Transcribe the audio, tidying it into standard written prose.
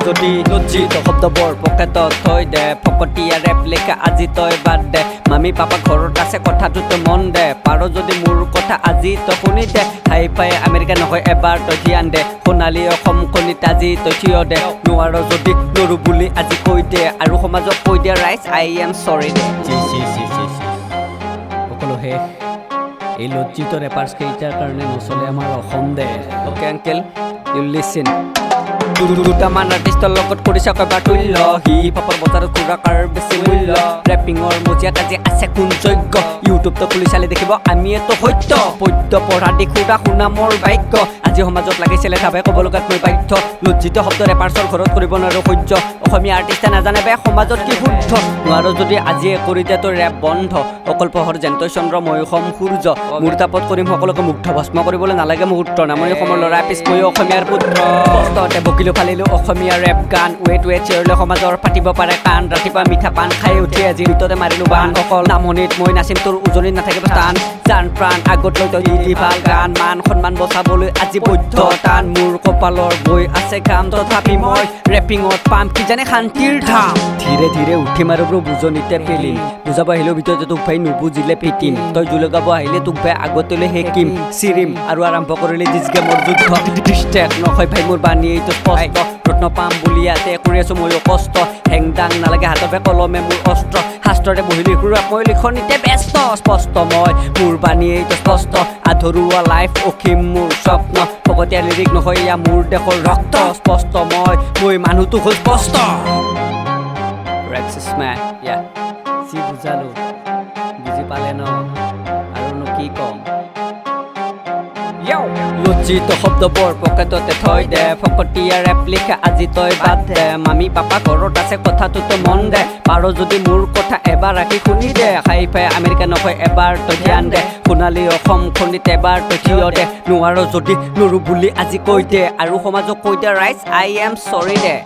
যদি লজ্জিত শব্দবোৰ পকেটত থৈ দে ফকতীয়া ৰেপ লিখা আজি তই বাদ দে মামী পাপা ঘৰত আছে কথাটো তই মন দে পাৰ যদি মোৰ কথা আজি তই শুনি দে হাই ফাই আমেৰিকা নহয় এবাৰ তই ধ্যান দে সোণালী অসম কণীত আজি তই থিয় দে নোৱাৰ যদি নৰো বুলি আজি কৈ দে আৰু সমাজক কৈ দে ৰাইজ আই এম চৰি দে সকলো শেষ এই লজ্জিত ৰেপাৰ্ছ কেইটাৰ কাৰণে নচলে আমাৰ অসম দে অ'কে আংকেল ইউ লিচেন দুটামান আৰ্টিষ্টৰ লগত কৰিছে একেবাৰ তুল্য হিপ হপৰ বজাৰত ঘূৰা কাৰ বেছি মূল্য ৰেপিঙৰ মজিয়াত আজি আছে কোন যোগ্য ইউটিউবটো খুলি চালে দেখিব আমিয়েতো সত্য পদ্য পঢ়া দেখোঁতা শুনা মোৰ বাক্য আজি সমাজত লাগিছিলে চাবে ক'ব লগাত মই বাধ্য লজ্জিত শব্দ ৰেপাৰ্ছৰ ঘৰত কৰিব নোৱাৰো সহ্য অসমীয়া আৰ্টিষ্টে নাজানে বে সমাজত কি শুদ্ধ নোৱাৰো যদি আজিয়ে কৰি দে তোৰ ৰেপ বন্ধ অকল পোহৰ যেন তই চন্দ্ৰ মই অসম সূৰ্য মোৰ তাপত কৰিম সকলোকে মুগ্ধ ভস্ম কৰিবলৈ নালাগে মুহূৰ্ত নামনি অসমৰ ল'ৰা পিছ মই অসমীয়াৰ পুত্ৰ কষ্টতে বকিলো ফালিলো অসমীয়া ৰেপ গান ৱেট চিঞৰিলে সমাজৰ পাতিব পাৰে কাণ ৰাতিপুৱা মিঠা পাণ খাই উঠি আজি ভিতৰতে মাৰিলো বান অকল নামনিত মই নাচিম তোৰ উজনিত নাথাকিব স্থান জান প্ৰাণ আগত লৈ তই দি ভাল গান মান সন্মান বচাবলৈ আজি বৈধ্য টান মোৰ কপালৰ বৈ আছে কাম তথাপি মই ৰেপিঙত পাম কি জানে শান্তিৰ ধাম ধীৰে ধীৰে উঠিম আৰু বুজনিতে পেলিম বুজাব আহিলেও ভিতৰতে তোক ভাই নুবুজিলে পিটিম তই জুলগাব আহিলে তোক ভাই আগতলৈ শিকিম চিৰিম আৰু আৰম্ভ কৰিলে দিছগে মোৰ যুদ্ধ ডিষ্ট্ৰেক নহয় ভাই মোৰ বাণী এইটো স্পষ্ট ৰত্ন পাম বুলি ইয়াতে কৰি আছো ময়ো কষ্ট হেংদাং নালাগে হাততে কলমে মোৰ অস্ত্ৰ শাস্ত্ৰতে বহিলি সুৰাক মই লিখনিতে ব্যস্ত স্পষ্ট মই মোৰ বাণী এইটো স্পষ্ট আধৰুৱা লাইফ অসীম মোৰ স্বপ্ন ফকতীয়া লিৰিক নহয় এয়া মোৰ দেশৰ ৰক্ত স্পষ্ট মই মানুহটো হ'ল স্পষ্ট যি বুজালো বুজি পালে ন আৰুনো কি কম লজ্জিত শব্দবোৰ পকেটতে থৈ দে ফকতীয়া ৰেপ লিখা আজি তই বাদ দে মামী পাপা ঘৰত আছে কথাটো তই মন দে পাৰ যদি মোৰ কথা এবাৰ ৰাখি শুনি দে হাই ফাই আমেৰিকা নহয় এবাৰ তই ধ্যান দে সোণালী অসম খনিত এবাৰ তই থিয় দে নোৱাৰ যদি নৰো বুলি আজি কৈ দে আৰু সমাজক কৈ দে ৰাইজ আই এম চৰি দে